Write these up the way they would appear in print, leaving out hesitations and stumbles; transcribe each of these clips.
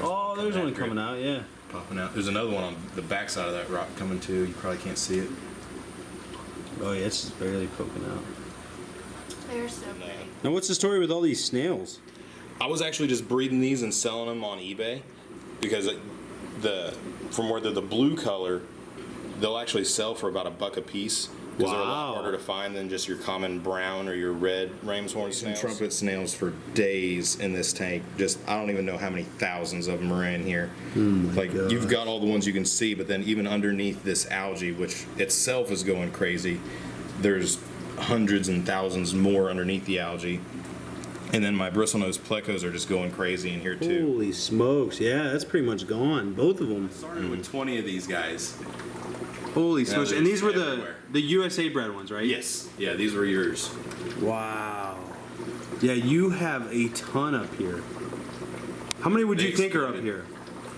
Oh, there's one coming out, yeah. Popping out. There's another one on the back side of that rock coming too. You probably can't see it. Oh yeah, it's just barely poking out. They're so pretty. Now what's the story with all these snails? I was actually just breeding these and selling them on eBay because from where they're the blue color, they'll actually sell for about $1 a piece. Because they're a lot harder to find than just your common brown or your red ram's horn snails. Trumpet snails for days in this tank. Just, I don't even know how many thousands of them are in here. Like, you've got all the ones you can see, but then even underneath this algae, which itself is going crazy, there's hundreds and thousands more underneath the algae. And then my Bristlenose Plecos are just going crazy in here too. Holy smokes, yeah, that's pretty much gone. Both of them. Started with 20 of these guys. Holy smokes. And these were the USA bred ones, right? Yes. Yeah, these were yours. Wow. Yeah, you have a ton up here. How many would you think are up here?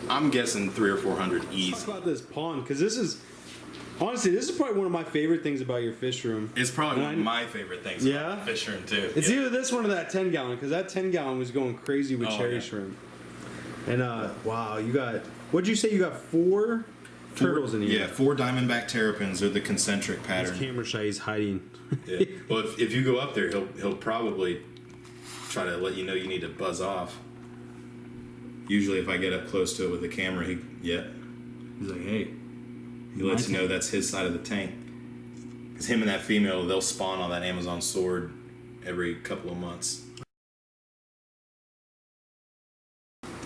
I'm guessing 300 or 400 easy. Talk about this pond, because this is, honestly, this is probably one of my favorite things about your fish room. It's probably one of my favorite things about the fish room, too. It's either this one or that 10-gallon, because that 10-gallon was going crazy with cherry shrimp. And, wow, you got, what'd you say? You got 4 turtles in here? Yeah, 4 diamondback terrapins. They're the concentric pattern. His camera shy is hiding. Yeah. Well, if you go up there, he'll probably try to let you know you need to buzz off. Usually, if I get up close to it with the camera, he's like, hey. He lets you know that's his side of the tank. Because him and that female, they'll spawn on that Amazon sword every couple of months.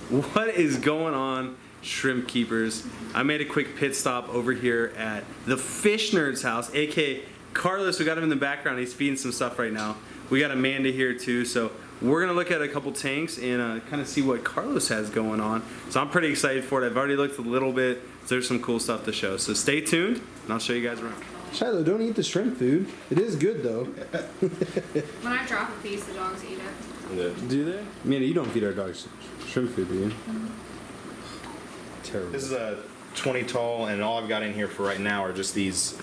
What is going on, shrimp keepers? I made a quick pit stop over here at the Fish Nerd's house, aka Carlos. We got him in the background. He's feeding some stuff right now. We got Amanda here too, so we're gonna look at a couple tanks and kind of see what Carlos has going on. So I'm pretty excited for it. I've already looked a little bit. So there's some cool stuff to show. So stay tuned, and I'll show you guys around. Shiloh, don't eat the shrimp food. It is good though. When I drop a piece, the dogs eat it. Yeah. Do they? Amanda, you don't feed our dogs shrimp food, do you? Terrible. This is a 20 tall, and all I've got in here for right now are just these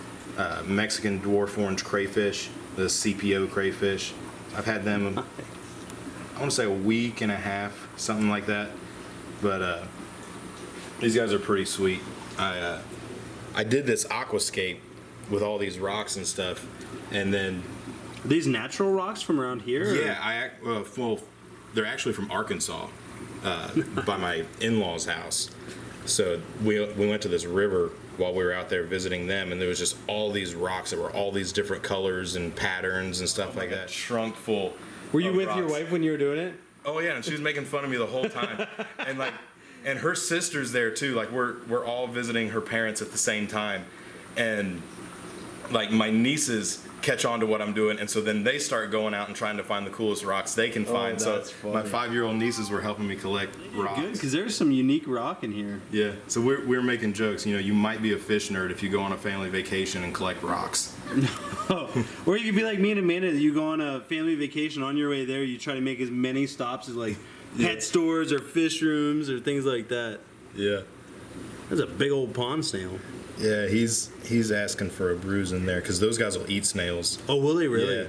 Mexican dwarf orange crayfish, the CPO crayfish. I've had them, I want to say a week and a half, something like that. But these guys are pretty sweet. I did this aquascape with all these rocks and stuff, and then Are these natural rocks from around here? yeah, well, they're actually from Arkansas, by my in-laws' house. So we went to this river while we were out there visiting them, and there was just all these rocks that were all these different colors and patterns and stuff like that. Trunk full. Were you of with rocks. your wife when you were doing it? Oh yeah, and she was making fun of me the whole time, and her sister's there too. Like we're all visiting her parents at the same time, and like my nieces catch on to what I'm doing, and so then they start going out and trying to find the coolest rocks they can find. So funny. my 5-year-old nieces were helping me collect rocks. Good, because there's some unique rock in here. Yeah, so we're making jokes. You know, you might be a fish nerd if you go on a family vacation and collect rocks. Or you could be like me and Amanda. You go on a family vacation. On your way there, you try to make as many stops as like pet stores or fish rooms or things like that. Yeah. That's a big old pond snail. Yeah, he's asking for a bruise in there because those guys will eat snails. Oh, will they really? Yeah.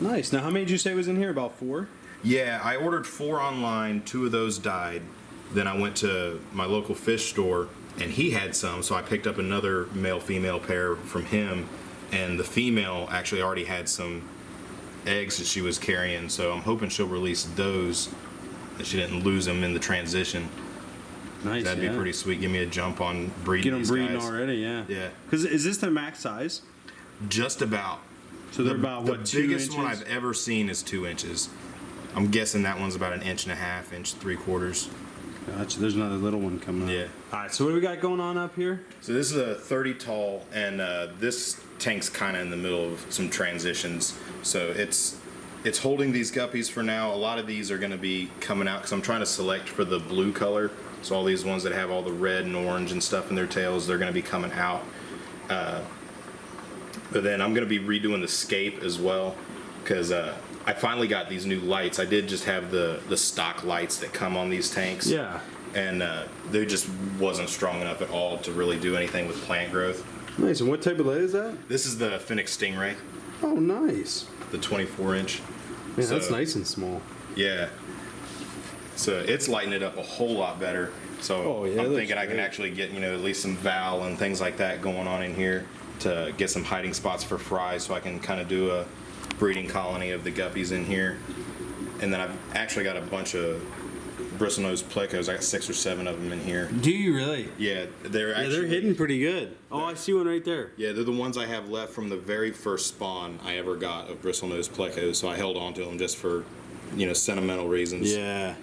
Nice. Now, how many did you say was in here? About 4? Yeah, I ordered 4 online. 2 of those died. Then I went to my local fish store, and he had some, so I picked up another male-female pair from him, and the female actually already had some eggs that she was carrying, so I'm hoping she'll release those, that she didn't lose them in the transition. Nice. That'd be pretty sweet. Give me a jump on breeding. Get them these breeding guys. already, yeah. Yeah. Because is this their max size? Just about. So they're about what, 2 The biggest inches? one I've ever seen is 2 inches. I'm guessing that one's about 1.5 inches, 1.75 inches. Gotcha. There's another little one coming up. Yeah. All right. So what do we got going on up here? So this is a 30 tall, and this tank's kind of in the middle of some transitions. So it's holding these guppies for now. A lot of these are going to be coming out because I'm trying to select for the blue color. So all these ones that have all the red and orange and stuff in their tails, they're going to be coming out. But then I'm going to be redoing the scape as well because I finally got these new lights. I did just have the stock lights that come on these tanks. Yeah. And they just wasn't strong enough at all to really do anything with plant growth. Nice. And what type of light is that? This is the Finnex Stingray, Oh, nice. the 24-inch. Man, that's nice and small. Yeah. So it's lighting it up a whole lot better. So Oh, yeah, it I'm looks thinking I can great. actually get, at least some val and things like that going on in here to get some hiding spots for fry, so I can kind of do a breeding colony of the guppies in here. And then I've actually got a bunch of Bristlenose Plecos. I got 6 or 7 of them in here. Do you really? Yeah, they're Yeah, actually they're hidden pretty good. Oh, I see one right there. Yeah, they're the ones I have left from the very first spawn I ever got of Bristlenose Plecos. So I held on to them just for, sentimental reasons. Yeah.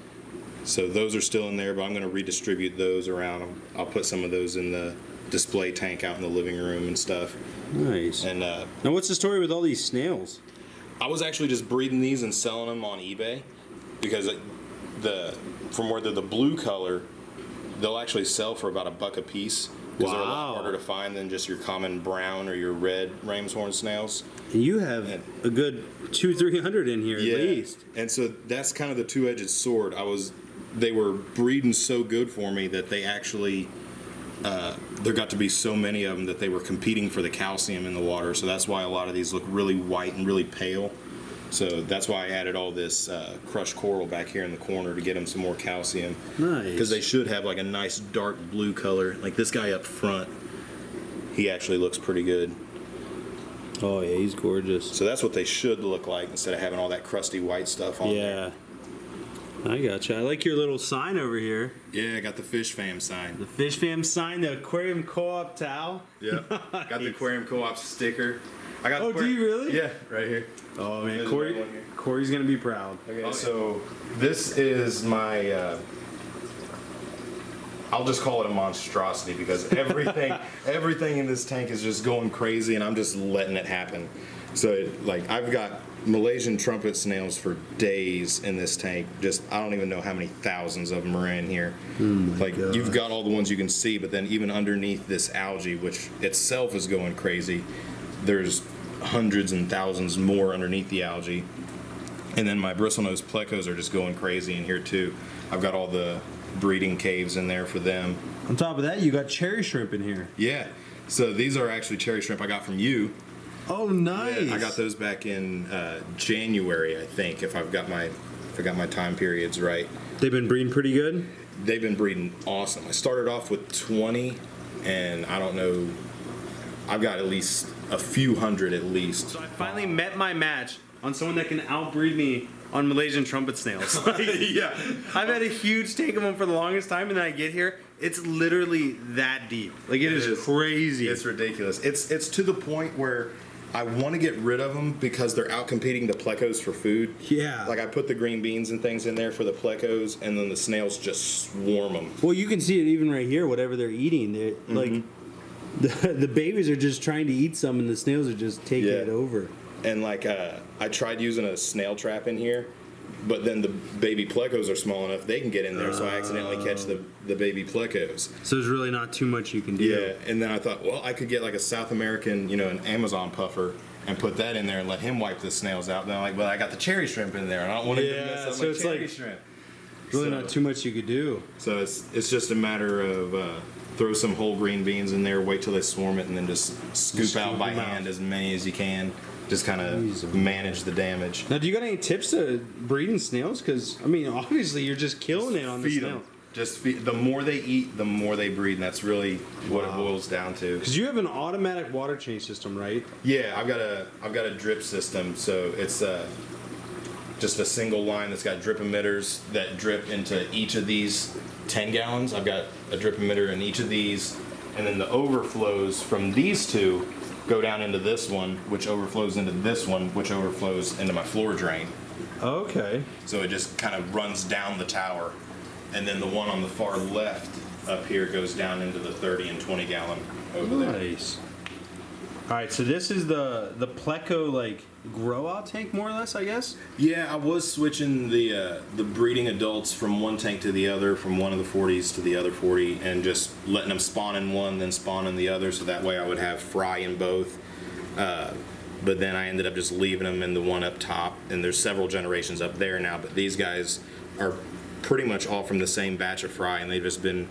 So those are still in there, but I'm going to redistribute those around. I'll put some of those in the display tank out in the living room and stuff. Nice. And Now, what's the story with all these snails? I was actually just breeding these and selling them on eBay because from where they're the blue color, they'll actually sell for about $1 a piece. Because they're a lot Wow. harder to find than just your common brown or your red ram's horn snails. And you have a good 200-300 in here at least. And so that's kind of the two-edged sword. They were breeding so good for me that they actually, there got to be so many of them that they were competing for the calcium in the water. So that's why a lot of these look really white and really pale. So that's why I added all this crushed coral back here in the corner to get them some more calcium. Nice. Because they should have like a nice dark blue color. Like this guy up front, he actually looks pretty good. Oh, yeah, he's gorgeous. So that's what they should look like instead of having all that crusty white stuff on there. Yeah. I gotcha. I like your little sign over here. Yeah, I got the Fish Fam sign. The Fish Fam sign, the Aquarium Co-op towel. Yeah, got the Aquarium Co-op sticker. I got. Oh, do you really? Yeah, right here. Oh, man. There's Corey, another one here. Corey's going to be proud. Okay, so this is my. I'll just call it a monstrosity because everything in this tank is just going crazy, and I'm just letting it happen. So, I've got Malaysian trumpet snails for days in this tank. Just I don't even know how many thousands of them are in here. God. You've got all the ones you can see, but then even underneath this algae, which itself is going crazy, there's hundreds and thousands more underneath the algae. And then my Bristlenose Plecos are just going crazy in here too. I've got all the breeding caves in there for them. On top of that, you got cherry shrimp in here. Yeah. So these are actually cherry shrimp I got from you. Oh, nice. I got those back in January, I think, if I got my time periods right. They've been breeding pretty good? They've been breeding awesome. I started off with 20, and I don't know, I've got at least a few hundred at least. So I finally met my match on someone that can outbreed me on Malaysian trumpet snails. Yeah. I've had a huge tank of them for the longest time, and then I get here, it's literally that deep. Like, it is crazy. It's ridiculous. It's to the point where I want to get rid of them because they're out competing the plecos for food. Yeah. Like I put the green beans and things in there for the plecos, and then the snails just swarm them. Well, you can see it even right here, whatever they're eating. They're, like, the babies are just trying to eat some, and the snails are just taking it over. And I tried using a snail trap in here, but then the baby plecos are small enough they can get in there, so I accidentally catch the baby plecos. So there's really not too much you can do. Yeah, and then I thought, well, I could get like a South American, an Amazon puffer, and put that in there and let him wipe the snails out. And then I'm like, well, I got the cherry shrimp in there, and I don't want to mess up so my it's cherry like- shrimp. Really not too much you could do. So it's just a matter of throw some whole green beans in there, wait till they swarm it, and then just scoop out by them out. hand as many as you can. Just kind Jeez. of manage the damage. Now, do you got any tips to breeding snails? Because, I mean, obviously you're just killing it on the Feed snails. them. Just feed. The more they eat, the more they breed, and that's really what it boils down to. Because you have an automatic water change system, right? Yeah, I've got a drip system, so it's just a single line that's got drip emitters that drip into each of these 10 gallons. I've got a drip emitter in each of these, and then the overflows from these two go down into this one, which overflows into this one, which overflows into my floor drain. Okay. So it just kind of runs down the tower, and then the one on the far left up here goes down into the 30 and 20 gallon over there. Nice. All right, so this is the Pleco, like, grow out tank, more or less, I guess? Yeah, I was switching the breeding adults from one tank to the other, from one of the 40s to the other 40, and just letting them spawn in one, then spawn in the other, so that way I would have fry in both. But then I ended up just leaving them in the one up top, and there's several generations up there now, but these guys are pretty much all from the same batch of fry, and they've just been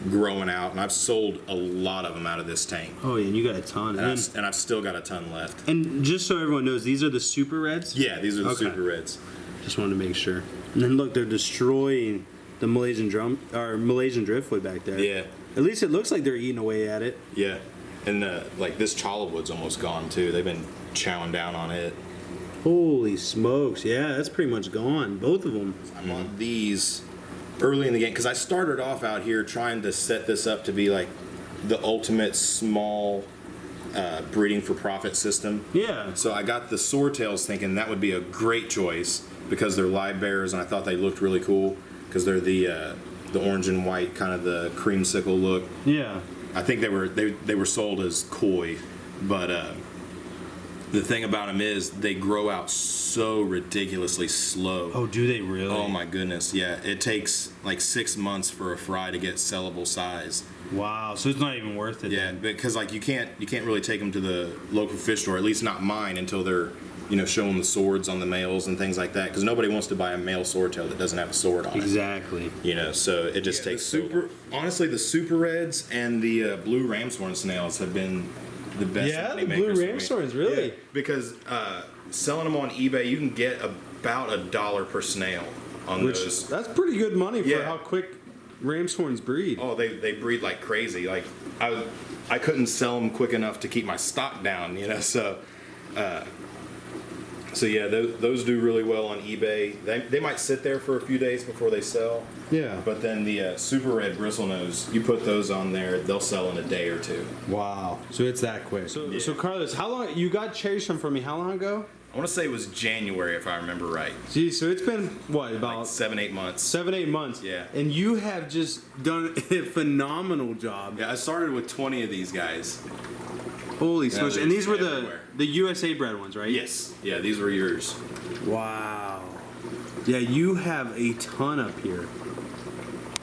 growing out, and I've sold a lot of them out of this tank. Oh, yeah, and you got a ton. And I've still got a ton left. And just so everyone knows, these are the super reds? Yeah, these are the Okay. super reds. Just wanted to make sure. And then look, they're destroying the Malaysian driftwood back there. Yeah. At least it looks like they're eating away at it. Yeah. And like this challah almost gone too. They've been chowing down on it. Holy smokes. Yeah, that's pretty much gone. Both of them. I'm on these early in the game because I started off out here trying to set this up to be like the ultimate small breeding for profit system. Yeah. So I got the swordtails thinking that would be a great choice because they're live bearers and I thought they looked really cool because they're the orange and white kind of the creamsicle look. Yeah. I think they were sold as koi, but the thing about them is they grow out so ridiculously slow. Oh, do they really? Oh my goodness, yeah. It takes like 6 months for a fry to get sellable size. Wow, so it's not even worth it. Yeah, then. because like you can't really take them to the local fish store, at least not mine, until they're showing the swords on the males and things like that. Because nobody wants to buy a male swordtail that doesn't have a sword on Exactly. it. So it just takes honestly, the super reds and the blue ramshorn snails have been the best. Yeah, the money blue makers for me. ramshorns, really? Yeah, because selling them on eBay, you can get about $1 per snail on those. That's pretty good money for Yeah. how quick ramshorns breed. Oh, they breed like crazy. Like I couldn't sell them quick enough to keep my stock down, So yeah, those do really well on eBay. They might sit there for a few days before they sell. Yeah. But then the super red bristlenose, you put those on there, they'll sell in a day or two. Wow. So it's that quick. So Carlos, how long you got cherry shrimp from me? How long ago? I want to say it was January if I remember right. Gee, so it's been what, about Like 7-8 months. 7-8 months? Yeah. And you have just done a phenomenal job. Yeah, I started with 20 of these guys. Holy Yeah, smokes! they're And these were everywhere. the USA bred ones, right? Yes. Yeah, these were yours. Wow. Yeah, you have a ton up here.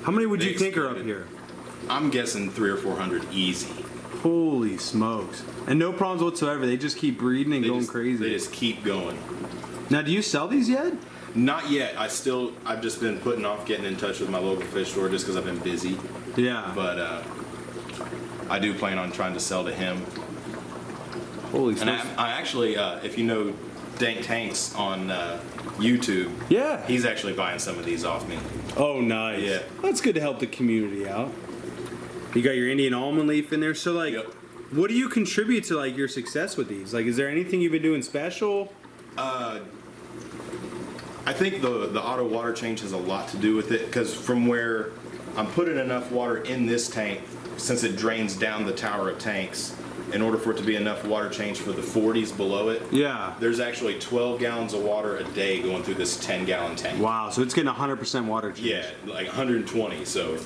How many would They you think are up exploded. here? I'm guessing 300 or 400 easy. Holy smokes! And no problems whatsoever. They just keep breeding and going crazy. They just keep going. Now, do you sell these yet? Not yet. I've just been putting off getting in touch with my local fish store just because I've been busy. Yeah. But I do plan on trying to sell to him. Holy And smokes! I actually, if you know Dank Tanks on YouTube, Yeah. he's actually buying some of these off me. Oh, nice. Yeah. That's good to help the community out. You got your Indian almond leaf in there. So, like, Yep. what do you contribute to, like, your success with these? Like, is there anything you've been doing special? I think the auto water change has a lot to do with it because from where I'm putting enough water in this tank, since it drains down the tower of tanks, in order for it to be enough water change for the 40s below it, Yeah. there's actually 12 gallons of water a day going through this 10-gallon tank. Wow. So it's getting 100% water change. Yeah, like 120. So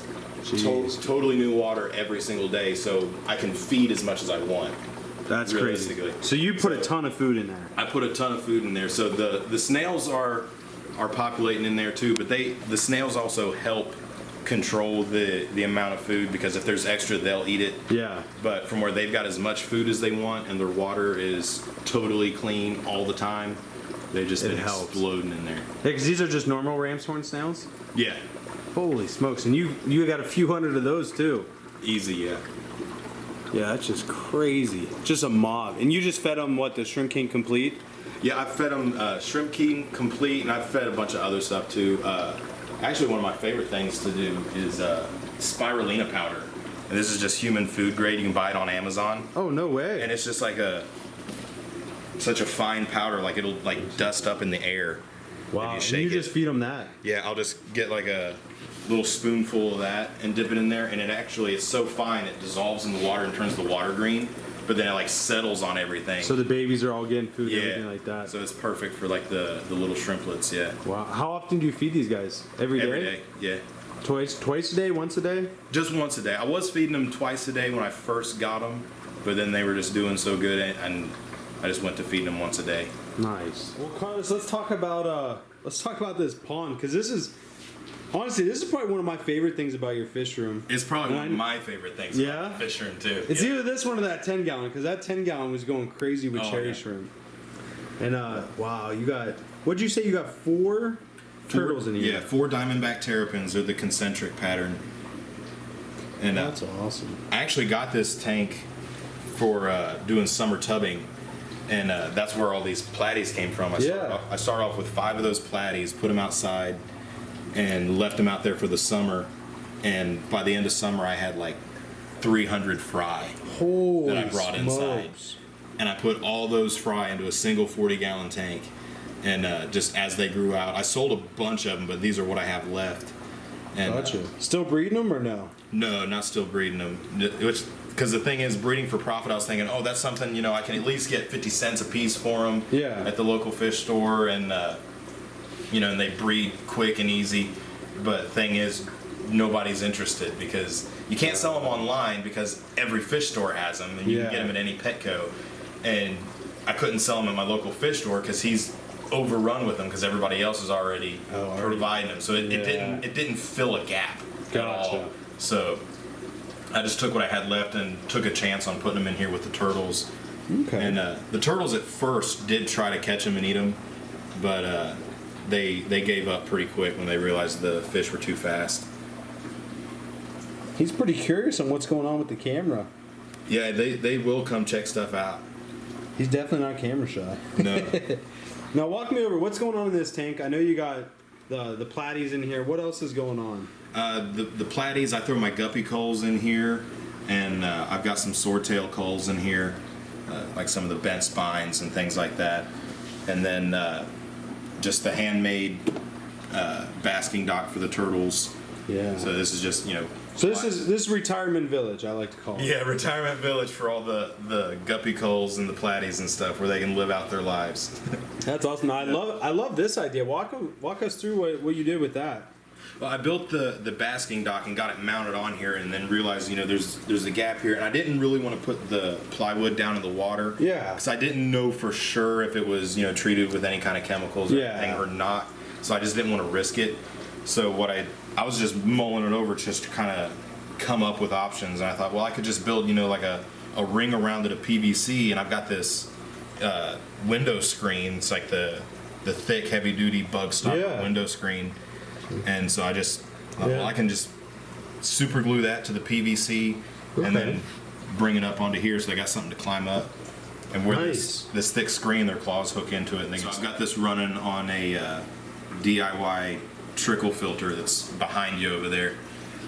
Jeez. totally new water every single day. So I can feed as much as I want. That's crazy. Realistically. So you put a ton of food in there. I put a ton of food in there. So the snails are populating in there too, but the snails also help control the amount of food because if there's extra, they'll eat it. Yeah. But from where they've got as much food as they want and their water is totally clean all the time, they just It been helps. exploding in there. Yeah, because these are just normal ramshorn snails. Yeah, Holy smokes! And you got a few hundred of those too. easy. Yeah. Yeah, that's just crazy. Just a mob. And you just fed them, what, the Shrimp King Complete? Yeah, I've fed them Shrimp King Complete, and I've fed a bunch of other stuff too. Actually, one of my favorite things to do is spirulina powder. And this is just human food grade. You can buy it on Amazon. Oh, no way. And it's just like such a fine powder, like it'll like dust up in the air. Wow. If you And shake you it. just feed them that. Yeah, I'll just get like a little spoonful of that and dip it in there, and it's so fine it dissolves in the water and turns the water green, but then it like settles on everything. So the babies are all getting food and yeah, everything like that. So it's perfect for like the little shrimplets. Yeah, Wow. How often do you feed these guys? Every day? every day. Yeah, Twice a day? Once a day? just once a day. I was feeding them twice a day when I first got them, but then they were just doing so good, and I just went to feeding them once a day. Nice. Well, Carlos, let's talk about this pond because this is probably one of my favorite things about your fish room. It's probably one of And my favorite things. Yeah? about the fish room too. It's Yeah. either this one or that 10-gallon because that 10-gallon was going crazy with Oh, cherry yeah. shrimp. And wow, you got what'd you say? You got four turtles in here. Yeah, 4 diamondback terrapins are the concentric pattern. And That's awesome. I actually got this tank for doing summer tubbing, and that's where all these platies came from. I started off with 5 of those platies, put them outside, and left them out there for the summer. And by the end of summer, I had like 300 fry Holy that I brought inside. smokes. And I put all those fry into a single 40-gallon tank. And just as they grew out, I sold a bunch of them, but these are what I have left. And, Gotcha. Still breeding them or no? no, not still breeding them. Because the thing is, breeding for profit, I was thinking, oh, that's something, you know, I can at least get 50 cents a piece for them Yeah. at the local fish store. And, you know, and they breed quick and easy. But thing is, nobody's interested because you can't sell them online because every fish store has them and you can get them at any Petco. And I couldn't sell them at my local fish store because he's overrun with them because everybody else is already providing them. So it didn't fill a gap at all. So I just took what I had left and took a chance on putting them in here with the turtles. Okay. And the turtles at first did try to catch them and eat them, but they gave up pretty quick when they realized the fish were too fast. He's pretty curious on what's going on with the camera. Yeah, they will come check stuff out. He's definitely not camera shy. No. Now walk me over. What's going on in this tank? I know you got the platies in here. What else is going on? The platies, I throw my guppy culls in here, and I've got some swordtail culls in here, like some of the bent spines and things like that. And then just the handmade basking dock for the turtles. Yeah. So this is just, you know. So this is retirement village, I like to call it. Yeah, retirement village for all the guppy culls and the platies and stuff where they can live out their lives. That's awesome. I love this idea. Walk us through what you did with that. Well, I built the basking dock and got it mounted on here, and then realized, you know, there's a gap here, and I didn't really want to put the plywood down in the water. Yeah. Because I didn't know for sure if it was, you know, treated with any kind of chemicals or anything or not. So I just didn't want to risk it. So what I was just mulling it over just to kind of come up with options, and I thought, well, I could just build, you know, like a ring around it of PVC, and I've got this window screen. It's like the thick, heavy-duty bug stopper window screen. And so I just, well, I can just super glue that to the PVC and then bring it up onto here so they got something to climb up. And where this thick screen, their claws hook into it. And so I've got this running on a DIY trickle filter that's behind you over there.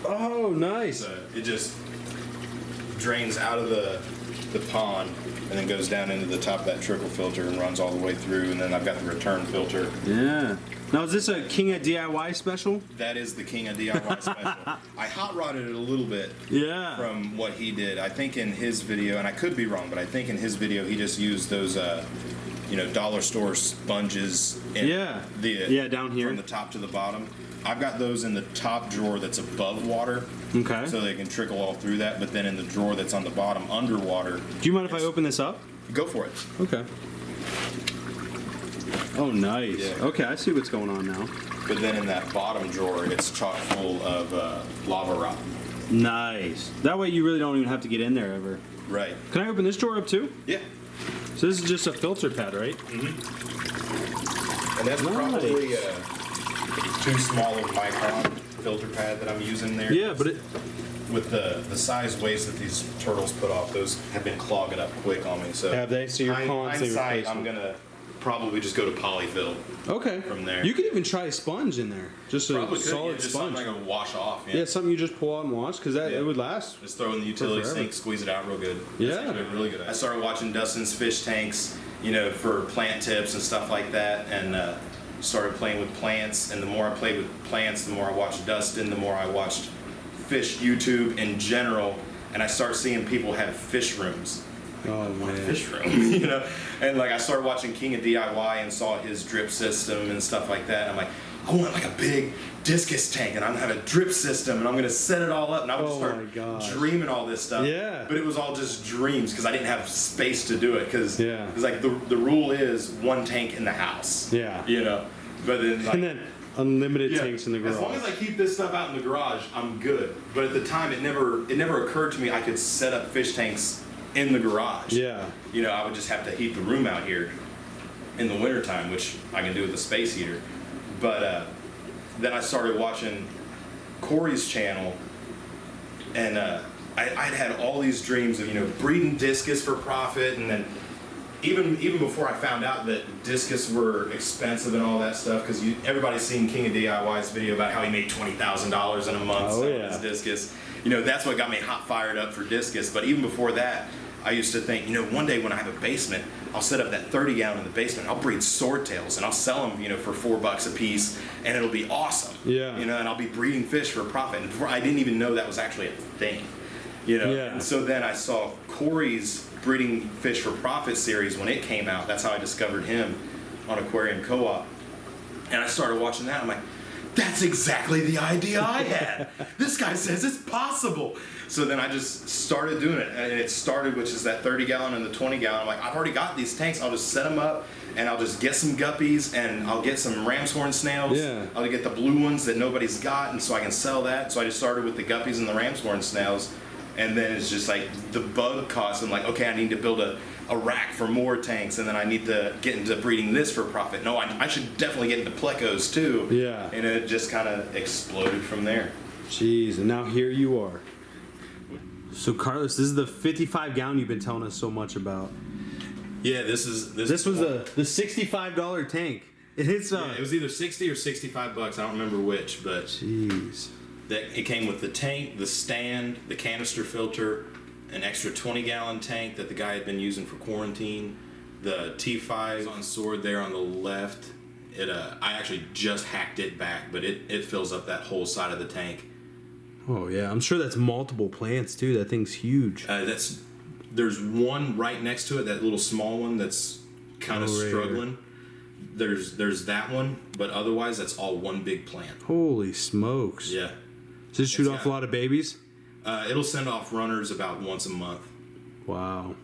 Oh, nice. So it just drains out of the pond and then goes down into the top of that trickle filter and runs all the way through. And then I've got the return filter. Yeah. Now, is this a King of DIY special? That is the King of DIY special. I hot rodded it a little bit from what he did. I think in his video, and I could be wrong, but I think in his video he just used those, you know, dollar store sponges. Down here from the top to the bottom. I've got those in the top drawer that's above water. Okay. So they can trickle all through that, but then in the drawer that's on the bottom underwater. Do you mind if I open this up? Go for it. Okay. Oh, nice. Yeah. Okay, I see what's going on now. But then in that bottom drawer, it's chock full of lava rock. Nice. That way you really don't even have to get in there ever. Right. Can I open this drawer up too? Yeah. So this is just a filter pad, right? Mm-hmm. And that's probably too small of a micron filter pad that I'm using there. Yeah, but with the size waste that these turtles put off, those have been clogging up quick on me. So have they? So you're constantly replacing. I'm gonna probably just go to polyfill. Okay. From there, you could even try a sponge in there, just probably a solid just sponge. Something I can wash off. Yeah, something you just pull out and wash because it would last. Just throw in the utility sink, squeeze it out real good. Yeah, really good. I started watching Dustins Fish Tanks, you know, for plant tips and stuff like that, and started playing with plants. And the more I played with plants, the more I watched Dustin, the more I watched fish YouTube in general, and I started seeing people have fish rooms. Oh man, fish room, you know, and like I started watching King of DIY and saw his drip system and stuff like that. I'm like, I want like a big discus tank, and I'm gonna have a drip system, and I'm gonna set it all up, and I would start dreaming all this stuff. Yeah. But it was all just dreams because I didn't have space to do it. Because like the rule is one tank in the house. Yeah. You know, but then like, and then unlimited tanks in the garage. As long as I keep this stuff out in the garage, I'm good. But at the time, it never occurred to me I could set up fish tanks in the garage. Yeah. You know, I would just have to heat the room out here in the wintertime, which I can do with the space heater. But then I started watching Corey's channel, and I'd had all these dreams of, you know, breeding discus for profit, and then even before I found out that discus were expensive and all that stuff, because everybody's seen King of DIY's video about how he made $20,000 in a month selling his discus. You know, that's what got me hot fired up for discus. But even before that, I used to think, you know, one day when I have a basement, I'll set up that 30 gallon in the basement. I'll breed swordtails and I'll sell them, you know, for $4 a piece, and it'll be awesome. Yeah. You know, and I'll be breeding fish for a profit. And I didn't even know that was actually a thing. You know. Yeah. And so then I saw Corey's Breeding Fish for Profit series when it came out. That's how I discovered him on Aquarium Co-op. And I started watching that. I'm like, that's exactly the idea I had. This guy says it's possible. So then I just started doing it. And it started, which is that 30 gallon and the 20 gallon. I'm like, I've already got these tanks. I'll just set them up and I'll just get some guppies and I'll get some ram's horn snails. Yeah. I'll get the blue ones that nobody's got, and so I can sell that. So I just started with the guppies and the ram's horn snails. And then it's just like the bug cost. I'm like, okay, I need to build a rack for more tanks, and then I need to get into breeding this for profit. No, I should definitely get into plecos too. Yeah. And it just kind of exploded from there. Jeez, and now here you are. So Carlos, this is the 55 gallon you've been telling us so much about. Yeah, this was the $65 tank. It's it was either 60 or 65 bucks. I don't remember which, but jeez. It came with the tank, the stand, the canister filter, an extra 20 gallon tank that the guy had been using for quarantine, the T5 on sword there on the left. I actually just hacked it back, but it fills up that whole side of the tank. Oh yeah, I'm sure that's multiple plants too. That thing's huge. There's one right next to it, that little small one that's kind of struggling. There's that one, but otherwise that's all one big plant. Holy smokes. Yeah. Does it shoot off a lot of babies? It'll send off runners about once a month. Wow.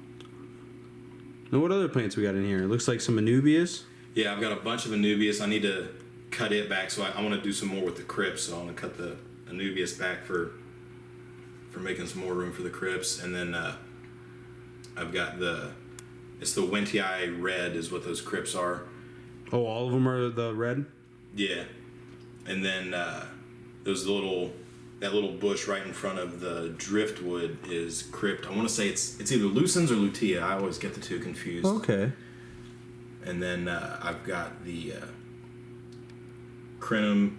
Now what other plants we got in here? It looks like some Anubias. Yeah, I've got a bunch of Anubias. I need to cut it back, so I want to do some more with the crypts. So I'm going to cut the Anubias back for making some more room for the crypts. And then I've got it's the Wentii Red is what those crypts are. Oh, all of them are the red? Yeah. And then that little bush right in front of the driftwood is crypt. I want to say it's either Lucens or Lutea. I always get the two confused. Okay. And then I've got the Crinum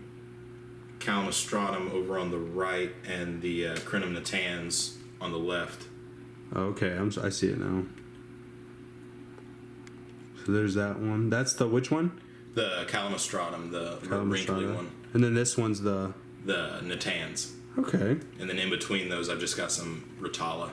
calamastratum over on the right, and the Crinum natans on the left. Okay, I see it now. So there's that one. That's the which one? The calamastratum, the wrinkly one. And then this one's the natans. Okay. And then in between those, I've just got some Rotala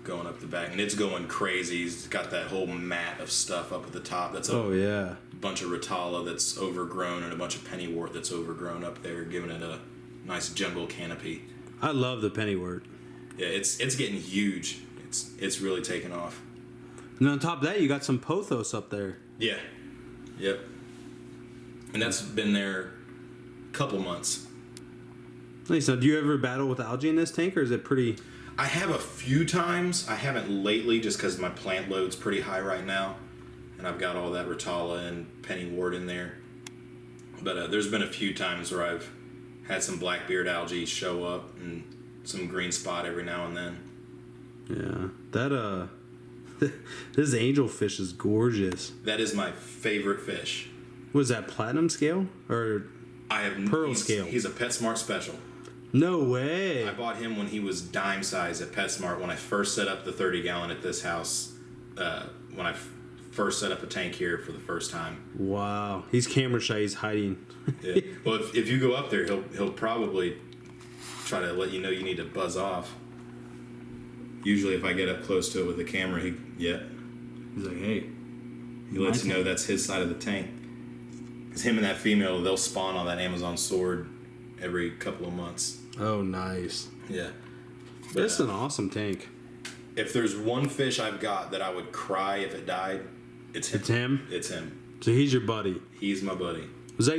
going up the back, and it's going crazy. He's got that whole mat of stuff up at the top. That's a bunch of Rotala that's overgrown and a bunch of pennywort that's overgrown up there, giving it a nice jungle canopy. I love the pennywort. Yeah, it's getting huge. It's really taken off. And on top of that, you got some pothos up there. Yeah. Yep. And that's been there a couple months. Nice. Now, do you ever battle with algae in this tank, or is it pretty... I have a few times. I haven't lately, just because my plant load's pretty high right now, and I've got all that Rotala and pennywort in there. But there's been a few times where I've had some blackbeard algae show up and some green spot every now and then. Yeah, that this angelfish is gorgeous. That is my favorite fish. Was that platinum scale or pearl scale? He's a PetSmart special. No way. I bought him when he was dime size at PetSmart when I first set up the 30 gallon at this house. When I first set up a tank here for the first time. Wow, he's camera shy. He's hiding. Yeah. Well, if you go up there, he'll probably try to let you know you need to buzz off. Usually, if I get up close to it with the camera, he's like, hey. He lets you know that's his side of the tank. Because him and that female, they'll spawn on that Amazon sword every couple of months. Oh, nice. Yeah. This is an awesome tank. If there's one fish I've got that I would cry if it died, it's him. It's him? It's him. So he's your buddy. He's my buddy. Was that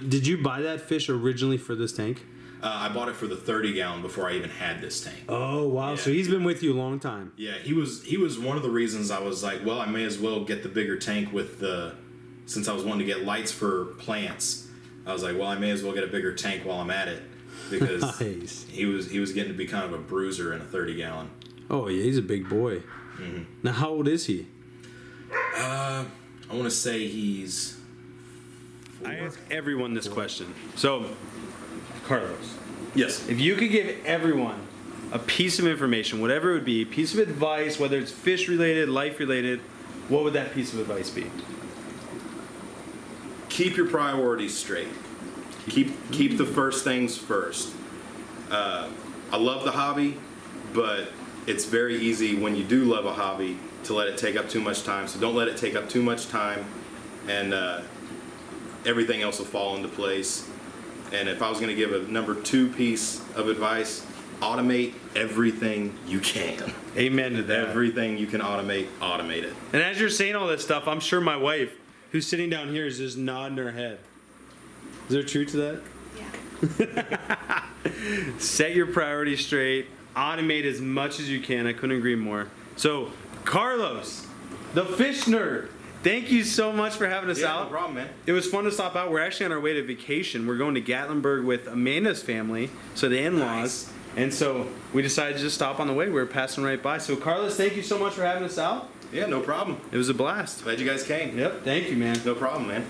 did you buy that fish originally for this tank? I bought it for the 30 gallon before I even had this tank. Oh, wow. Yeah. So he's been with you a long time. Yeah, he was one of the reasons I was like, well, I may as well get the bigger tank since I was wanting to get lights for plants. I was like, well, I may as well get a bigger tank while I'm at it. Because nice. he was getting to be kind of a bruiser in a 30 gallon. Oh, yeah, he's a big boy. Mm-hmm. Now, how old is he? I want to say he's. I ask everyone this question. So, Carlos, Yes. if you could give everyone a piece of information, whatever it would be, a piece of advice, whether it's fish related, life related, what would that piece of advice be? Keep your priorities straight. Keep the first things first. I love the hobby, but it's very easy when you do love a hobby to let it take up too much time. So don't let it take up too much time, and everything else will fall into place. And if I was going to give a number 2 piece of advice, automate everything you can. Amen to that. Everything you can automate it. And as you're saying all this stuff, I'm sure my wife, who's sitting down here, is just nodding her head. Is there truth to that? Yeah. Set your priorities straight. Automate as much as you can. I couldn't agree more. So, Carlos, the fish nerd, thank you so much for having us out. No problem, man. It was fun to stop out. We're actually on our way to vacation. We're going to Gatlinburg with Amanda's family, so the in-laws. Nice. And so we decided to just stop on the way. We were passing right by. So, Carlos, thank you so much for having us out. Yeah, no problem. It was a blast. Glad you guys came. Yep, thank you, man. No problem, man.